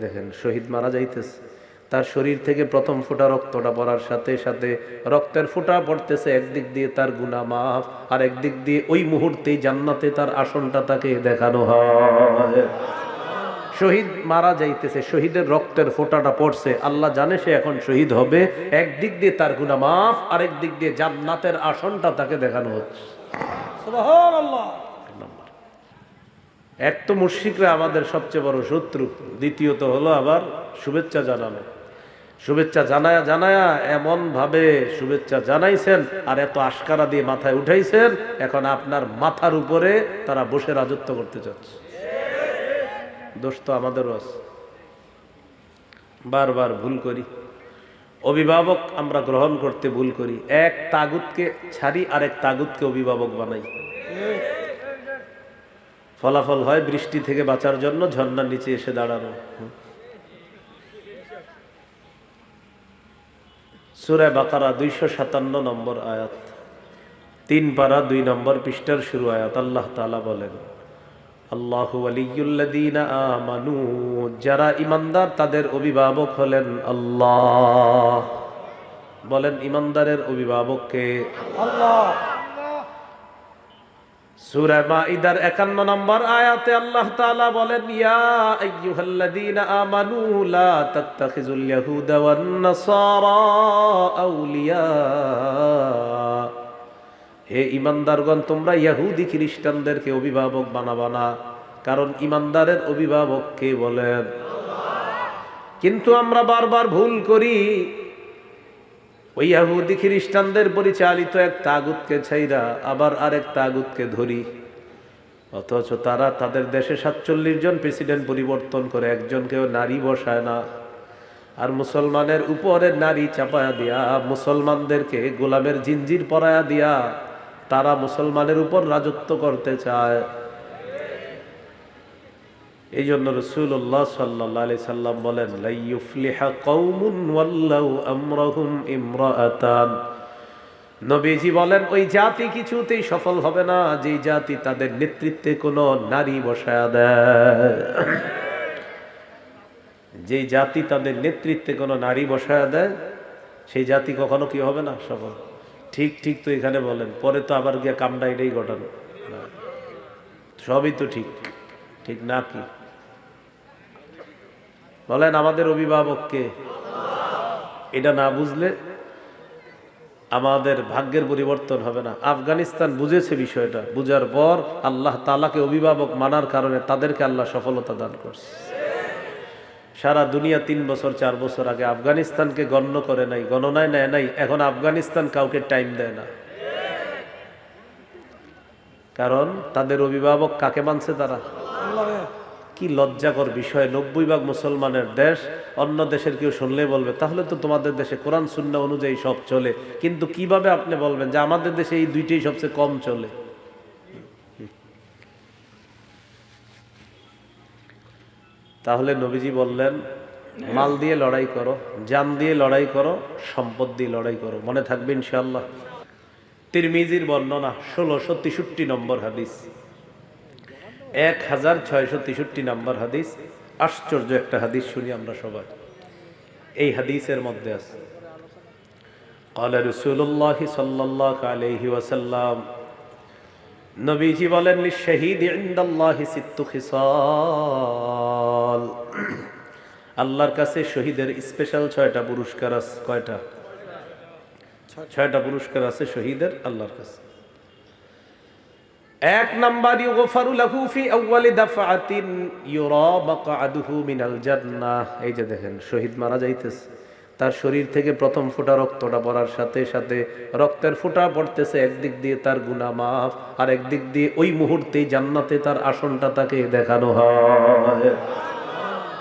দেখেন শহীদ মারা যাইতেছে, তার শরীর থেকে প্রথম ফোঁটা রক্তটা পড়ার সাথে সাথে রক্তের ফোঁটা পড়তেছে, একদিক দিয়ে তার গুনাহ মাফ, আর একদিক দিয়ে ওই মুহূর্তেই জান্নাতে তার আসনটা তাকে দেখানো হয়। শহীদ মারা যাইতেছে, শহীদের রক্তের ফোঁটাটা পড়ছে, আল্লাহ জানে সে এখন শহীদ হবে, একদিক দিয়ে তার গুনাহ মাফ, আরেক দিক দিয়ে জান্নাতের আসনটা তাকে দেখানো হচ্ছে। সুবহানাল্লাহ। এক তো মুশরিকরা আমাদের সবচেয়ে বড় শত্রু, দ্বিতীয়ত হলো আবার শুভেচ্ছা জানানো। শুভেচ্ছা জানায়া জানায়া এমন ভাবে শুভেচ্ছা জানাইছেন আর এত আশকারা দিয়ে মাথায় উঠাইছেন, এখন আপনার মাথার উপরে তারা বসে রাজত্ব করতে চাচ্ছে। দোষ তো আমাদেরও আছে, বারবার ভুল করি। অভিভাবক আমরা গ্রহণ করতে ভুল করি, এক তাগুতকে ছাড়ি আরেক তাগুতকে অভিভাবক বানাই। ফলাফল হয় বৃষ্টি থেকে বাঁচার জন্য ঝর্ণার নিচে এসে দাঁড়ানো। সূরা বাকারা 257 নম্বর আয়াত, 3 পারা 2 নম্বর পৃষ্ঠার শুরু আয়াত। আল্লাহ তাআলা বলেন, আল্লাহু ওয়ালিয়ুল্লাযীনা আমানু, যারা ঈমানদার তাদের অভিভাবক হলেন আল্লাহ। বলেন ঈমানদারের অভিভাবক কে? আল্লাহ। সূরা মাঈদার 51 নম্বর আয়াতে আল্লাহ তাআলা বলেন, ইয়া আইয়ুহাল্লাযীনা আমানু লা তাত্তাখিযুল ইয়াহুদা ওয়ান নাসারা আউলিয়া। হে ঈমানদারগণ, তোমরা ইহুদি খ্রিস্টানদেরকে অভিভাবক বানাবা না, কারণ ঈমানদারের অভিভাবক কে বলেন? কিন্তু আমরা বারবার ভুল করি, ওই ইহুদি খ্রিস্টানদের পরিচালিত এক তাগুতকে ছাইরা আবার আরেক তাগুতকে ধরি, অথচ তারা তাদের দেশে 47 জন প্রেসিডেন্ট পরিবর্তন করে, একজনকেও নারী বসায় না। আর মুসলমানের উপরে নারী চাপায়া দিয়া, মুসলমানদেরকে গোলামের জিঞ্জির পরায়া দিয়া তারা মুসলমানের উপর রাজত্ব করতে চায়। এই জন্য রাসূলুল্লাহ সাল্লাল্লাহু আলাইহি সাল্লাম বলেন, লা ইউফলিহা কওমুন ওয়াল্লাউ আমরাহুম ইমরাআতান। নবীজি বলেন, ওই জাতি কিছুতেই সফল হবে না যে জাতি তাদের নেতৃত্বে কোনো নারী বসায়া দেয়। যে জাতি তাদের নেতৃত্বে কোনো নারী বসায়া দেয় সেই জাতি কখনো কি হবে না? সফল। ঠিক ঠিক তো এখানে বলেন, পরে তো আবার গিয়ে কামটা এটাই ঘটানো। সবই তো ঠিক, ঠিক না কি বলেন? আমাদের অভিভাবককে এটা না বুঝলে আমাদের ভাগ্যের পরিবর্তন হবে না। আফগানিস্তান বুঝেছে বিষয়টা, বুঝার পর আল্লাহ তাআলাকে অভিভাবক মানার কারণে তাদেরকে আল্লাহ সফলতা দান করছে। সারা দুনিয়া 3 বছর 4 বছর আগে আফগানিস্তানকে গণ্য করে নাই, গণনায় নেয় নাই, এখন আফগানিস্তান কাউকে টাইম দেয় না, কারণ তাদের অভিভাবক কাকে মানছে তারা? কি লজ্জাকর বিষয়, 90% মুসলমানের দেশ, অন্য দেশের কেউ শুনলে বলবে তাহলে তো তোমাদের দেশে কোরআন সুন্নাহ অনুযায়ী সব চলে, কিন্তু কিভাবে আপনি বলবেন যে আমাদের দেশে এই দুইটাই সবচেয়ে কম চলে? তাহলে নবীজি বললেন, মাল দিয়ে লড়াই করো, জান দিয়ে লড়াই করো, সম্পদ দিয়ে লড়াই করো। মনে থাকবে ইনশাআল্লাহ। তিরমিজির বর্ণনা 1663 নম্বর হাদিস, 1663 নম্বর হাদিস। আশ্চর্য একটা হাদিস শুনি আমরা সবাই। এই হাদিসের মধ্যে আছে, قال رسول الله صلى الله عليه وسلم, নবীজি বলেন, লিশহীদ ইনদাল্লাহি সিত্তু খিসাল। আল্লাহর কাছে শহীদের স্পেশাল 6টা পুরস্কার আছে। কয়টা? 6টা পুরস্কার আছে শহীদের আল্লাহর কাছে। 1 নাম্বার, ইউগফারু লাহু ফি আউয়ালি দাফআতিন ইউরা মাকআদুহু মিনাল জান্নাহ। এই যে দেখেন শহীদ মারা যাইতেছে, তার শরীর থেকে প্রথম ফোঁটা রক্তটা পড়ার সাথে সাথে রক্তের ফোঁটা পড়তেছে, একদিক দিয়ে তার গুনাহ মাফ, আর একদিক দিয়ে ওই মুহূর্তেই জান্নাতে তার আসনটা তাকে দেখানো হয়।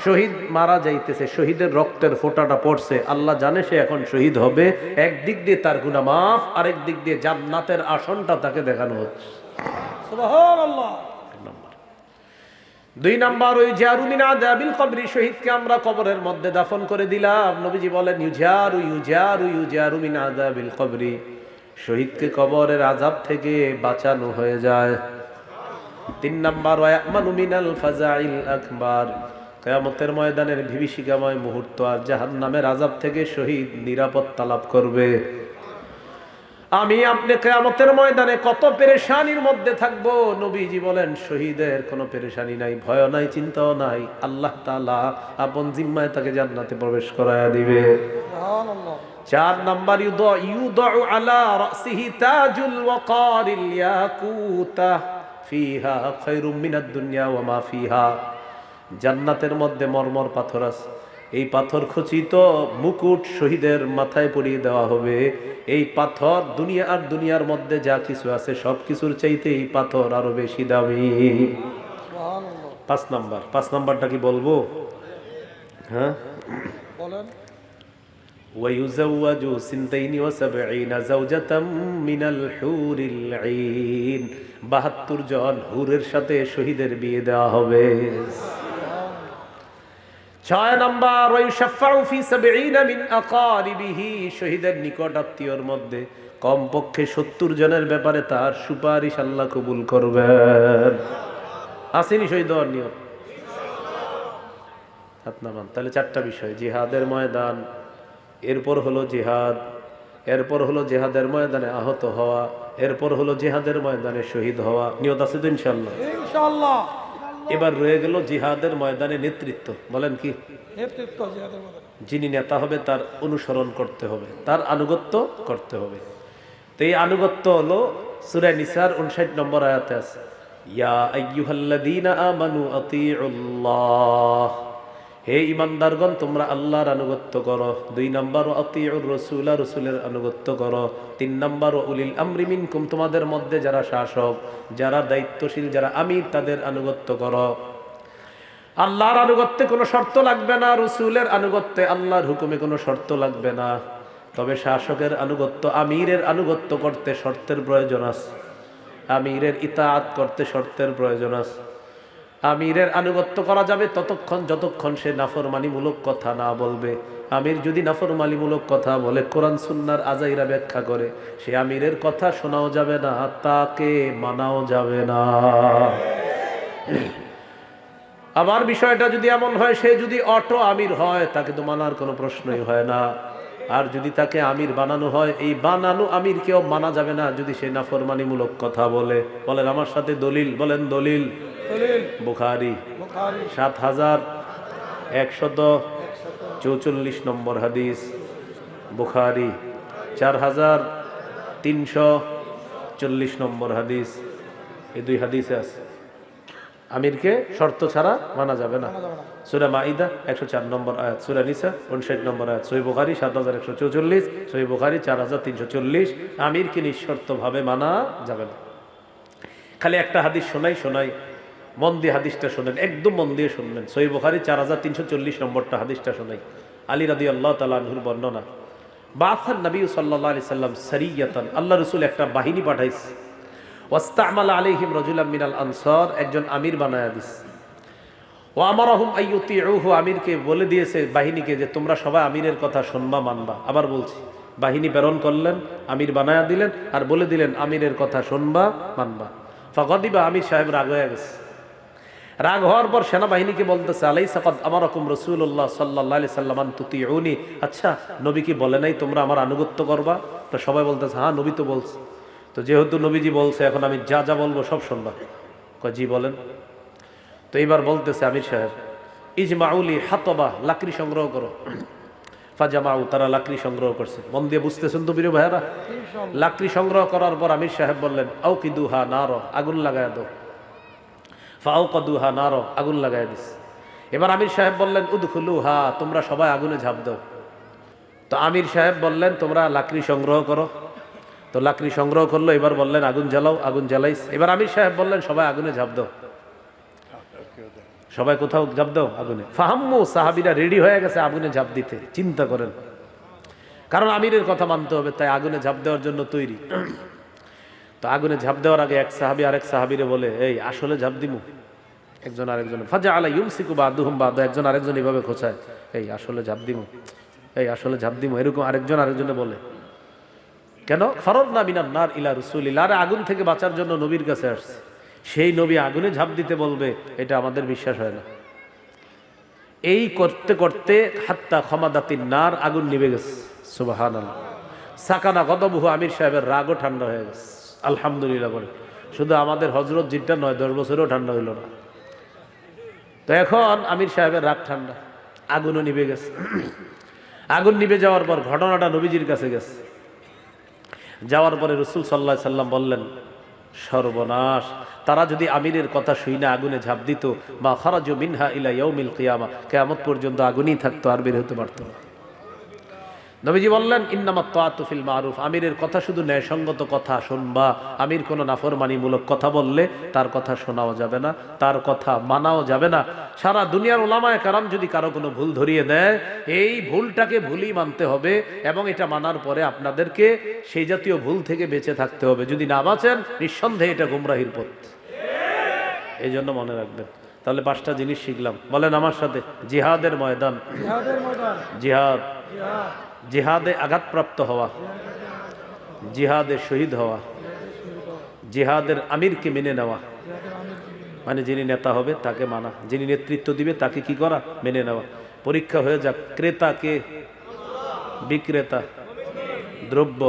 শহীদ মারা যাইতেছে, শহীদের রক্তের ফোঁটাটা পড়ছে, আল্লাহ জানে সে এখন শহীদ হবে, একদিক দিয়ে তার গুনাহ মাফ, আরেক দিক দিয়ে জান্নাতের আসনটা তাকে দেখানো হচ্ছে। সুবহানাল্লাহ। 2 নাম্বার, ওই জারু মিন আযাবিল কবরি, শহীদকে আমরা কবরের মধ্যে দাফন করে দিলাম। নবীজি বলেন, ইউজারু মিন আযাবিল কবরি, শহীদকে কবরের আযাব থেকে বাঁচানো হয়ে যায়। 3 নাম্বার, ওয়া ইয়ামানু মিনাল ফাজাইল আকবার, কিয়ামতের ময়দানের বিভীষিকাময় মুহূর্ত, আর জাহান্নামের আযাব থেকে শহীদ নিরাপত্তা লাভ করবে। আমি আপনি কিয়ামতের ময়দানে কত পেরেশানির মধ্যে থাকবো। নবীজি বলেন শহীদের কোনো পেরেশানি নাই, ভয় নাই, চিন্তাও নাই। আল্লাহ তাআলা আপন জিম্মায় তাকে জান্নাতে প্রবেশ করায়া দিবে। সুবহানাল্লাহ। 4 নাম্বার, ইউদাউ আলা রাসিহি তাজুল ওয়াকারিল ইয়াকুতা ফিহা খায়রুম মিনাদ দুনিয়া ওয়া মা ফিহা। জান্নাতের মধ্যে মরমর পাথর আছে, এই পাথর খচিত মুকুট শহীদের মাথায় পরিয়ে দেওয়া হবে। এই পাথর দুনিয়া আর দুনিয়ার মধ্যে যা কিছু আছে সব কিছুর চাইতে এই পাথর আরো বেশি দামি। 5 নাম্বারটা কি বলবো? হ্যাঁ বলেন। ওয়ায়ুযাওয়াজু সিনতাইনি ওয়া সাবঈনা যাওজাতাম মিনাল হুরিল আইন। 72 জন হুরের সাথে শহীদের বিয়ে দেওয়া হবে। 6 নাম্বার, ওয়ায়ুশাফাউ ফি 70 মিন আকারিবিহি। শহীদের নিকট আত্মীয়র মধ্যে কমপক্ষে 70 জনের ব্যাপারে তার সুপারিশ আল্লাহ কবুল করবেন। আসেনি শহীদ হওয়ার নিয়ত? হাত নামান। তাহলে 4টা বিষয়, জিহাদের ময়দান, এরপর হলো জিহাদ, এরপর হলো জিহাদের ময়দানে আহত হওয়া, এরপর হলো জিহাদের ময়দানে শহীদ হওয়া। নিয়ত আছে তো ইনশাআল্লাহ? ইনশাআল্লাহ। এবার রয়ে গেল জিহাদের ময়দানে নেতৃত্ব। বলেন কি? নেতৃত্ব। জিহাদের ময়দানে যিনি নেতা হবে তার অনুসরণ করতে হবে, তার আনুগত্য করতে হবে। তো এই আনুগত্য হলো সূরা নিসার 59 নম্বর আয়াতে আছে, ইয়া আইয়ুহাল্লাযীনা আমানু আতিউল্লাহ। হে ইমানদারগণ তোমরা আল্লাহর আনুগত্য করো। 2 নাম্বার, আতিউর রাসূলা, রাসূলের আনুগত্য করো। 3 নাম্বার, উলিল আমরি মিনকুম, তোমাদের মধ্যে যারা শাসক, যারা দায়িত্বশীল, যারা আমির, তাদের আনুগত্য করো। আল্লাহর আনুগত্যে কোনো শর্ত লাগবে না, রাসূলের আনুগত্যে, আল্লাহর হুকুমে কোনো শর্ত লাগবে না। তবে শাসকের আনুগত্য, আমিরের আনুগত্য করতে শর্তের প্রয়োজন আছে। আমিরের ইতাআত করতে শর্তের প্রয়োজন আছে। আমিরের আনুগত্য করা যাবে ততক্ষণ যতক্ষণ সে নাফরমানিমূলক কথা না বলবে। আমির যদি নাফরমানিমূলক কথা বলে, কোরআন সুন্নাহর আজাইরা ব্যাখ্যা করে, সে আমিরের কথা শোনাও যাবে না, তাকে মানাও যাবে না। আবার বিষয়টা যদি এমন হয়, সে যদি অটো আমির হয়, তাকে তো মানার কোনো প্রশ্নই হয় না। আর যদি তাকে আমির বানানো হয়, এই বানানো আমিরকেও মানা যাবে না যদি সে নাফরমানিমূলক কথা বলে। বলেন আমার সাথে দলিল, বলেন দলিল। বুখারী 7144 নম্বর হাদিস, বুখারী 4340 নম্বর হাদিস। এই 2 হাদিসে আছে আমিরকে শর্ত ছাড়া মানা যাবে না। সূরা মাইদা 104 নম্বর আয়াত, সূরা নিসা 59 নম্বর আয়াত, সহিহ বুখারী 7144, সহিহ বুখারী 4340। আমিরকে নিঃশর্তভাবে মানা যাবে না। খালি একটা হাদিস শোনাই, মন দিয়ে হাদিসটা শোনেন, একদম মন দিয়ে শুনবেন। সহিহ বুখারী 4340 নম্বরটা হাদিসটা শোনাই। আলী রাদিয়াল্লাহু তাআলা আনহুর বর্ণনা, বাআসান নবী সাল্লাল্লাহু আলাইহি সাল্লাম সারিয়াতান, আল্লাহ রাসূল একটা বাহিনী পাঠাইছে। ওয়াস্তা'মালা আলাইহিম রাজুলাম মিনাল আনসার, একজন আমির বানায়া দিস। ওয়া আমারাহুম আইয়ুতিউহু, আমিরকে বলে দিয়েছে বাহিনীকে যে তোমরা সবাই আমিরের কথা শুনবা, মানবা। আবার বলছি, বাহিনী প্রেরণ করলেন, আমির বানায়া দিলেন, আর বলে দিলেন আমিরের কথা শুনবা, মানবা। ফাগাদিবা, আমির সাহেব রাগ হয়ে গেছে। রাগ হওয়ার পর সেনাবাহিনীকে বলতেছে, আলাইসা ক্বাদ আমারাকুম রাসূলুল্লাহ সাল্লাল্লাহু আলাইহি সাল্লাম আন তুতিউনি, আচ্ছা নবী কি বলে নাই তোমরা আমার আনুগত্য করবা? তো সবাই বলতেছে হ্যাঁ নবী তো বলছে। তো যেহেতু নবীজি বলছে, এখন আমি যা যা বলবো সব শুনবা। কয় জি বলেন। তো এবার বলতেছে আমির সাহেব, ইজমাউলি হাতবা, লাকড়ি সংগ্রহ করো। ফাজামাউ, তারা লাকড়ি সংগ্রহ করছে। মন দিয়ে বুঝতেছেন তো প্রিয় ভাইয়েরা? লাকড়ি সংগ্রহ করার পর আমির সাহেব বললেন, আউকিদুহা নার, আগুন লাগায় দাও। ফাউকাদুহা নার, আগুন লাগায় দিস। এবার আমির সাহেব বললেন, উদখুলুহা, তোমরা সবাই আগুনে ঝাঁপ দাও। তো আমির সাহেব বললেন তোমরা লাকড়ি সংগ্রহ করো। তো লাকড়ি সংগ্রহ করলো। এবার বললেন আগুন জ্বালাও, আগুন জ্বালাইস। এবার আমির সাহেব বললেন সবাই আগুনে ঝাঁপ দাও। সবাই কোথাও ঝাঁপ দাও আগুনে। ফাহাম্মু, সাহাবীরা রেডি হয়ে গেছে আগুনে ঝাঁপ দিতে। চিন্তা করেন, কারণ আমিরের কথা মানতে হবে, তাই আগুনে ঝাঁপ দেওয়ার জন্য তৈরি। তো আগুনে ঝাঁপ দেওয়ার আগে এক সাহাবী আরেক সাহাবীরে বলে, এই আসলে ঝাঁপ দিমু? একজন আরেকজন, ফাজাআলা ইউমসিকু বাদুহুম বাদা, একজন আরেকজন এভাবে খোঁচায়, এই আসলে ঝাঁপ দিমু, এই আসলে ঝাঁপ দিমু, এরকম আরেকজন আরেকজনে বলে। কেন? ফারাদনা মিনান নার ইলা রাসূলিল্লাহ, আরে আগুন থেকে বাঁচার জন্য নবীর কাছে আসছে, সেই নবী আগুনে ঝাঁপ দিতে বলবে, এটা আমাদের বিশ্বাস হয় না। এই করতে করতে হাত্তা খমাদাতিন নার, আগুন নিভে গেছে। সুবহানাল্লাহ। সাকানা গদবহু, আমির সাহেবের রাগও ঠান্ডা হয়ে গেছে। আলহামদুলিল্লাহ বলে। শুধু আমাদের হজরত জিটটা নয়, 10 বছরেও ঠান্ডা হইল না। তো এখন আমির সাহেবের রাগ ঠান্ডা, আগুনও নিভে গেছে। আগুন নিভে যাওয়ার পর ঘটনাটা নবীজির কাছে গেছে। যাওয়ার পরে রাসূল সাল্লাল্লাহু আলাইহি সাল্লাম বললেন, সর্বনাশ, তারা যদি আমিরের কথা শুই না আগুনে ঝাঁপ দিত, মা খারাজু মিনহা ইলা ইয়াউমিল কিয়ামা, কিয়ামত পর্যন্ত আগুনই থাকতো, আর বের হতে পারতো না। নবীজি বললেন, ইন্নামাত তাআতু ফিল মারুফ, আমিরের কথা শুধু ন্যায়সঙ্গত কথা শুনবা। আমির কোনো নাফরমানিমূলক কথা বললে তার কথা শোনাও যাবে না, তার কথা মানাও যাবে না। সারা দুনিয়ার উলামায়ে কেরাম যদি কারো কোনো ভুল ধরিয়ে দেয়, এই ভুলটাকে ভুলই মানতে হবে, এবং এটা মানার পরে আপনাদেরকে সেই জাতীয় ভুল থেকে বেঁচে থাকতে হবে। যদি না বাঁচেন, নিঃসন্দেহে এটা গুমরাহির পথ। এই জন্য মনে রাখবেন। তাহলে 5টা জিনিস শিখলাম, বলেন আমার সাথে। জিহাদের ময়দান, জিহাদ, জিহাদে আঘাতপ্রাপ্ত হওয়া, জিহাদে শহীদ হওয়া, জিহাদের আমিরকে মেনে নেওয়া, মানে যিনি নেতা হবে তাকে মানা, যিনি নেতৃত্ব দিবে তাকে কি করা, মেনে নেওয়া। পরীক্ষা হয়ে যাক, ক্রেতা কে, বিক্রেতা, দ্রব্য,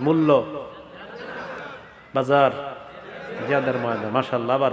মূল্য, বাজার, জিহাদের ময়দান। মাশাআল্লাহ। আবার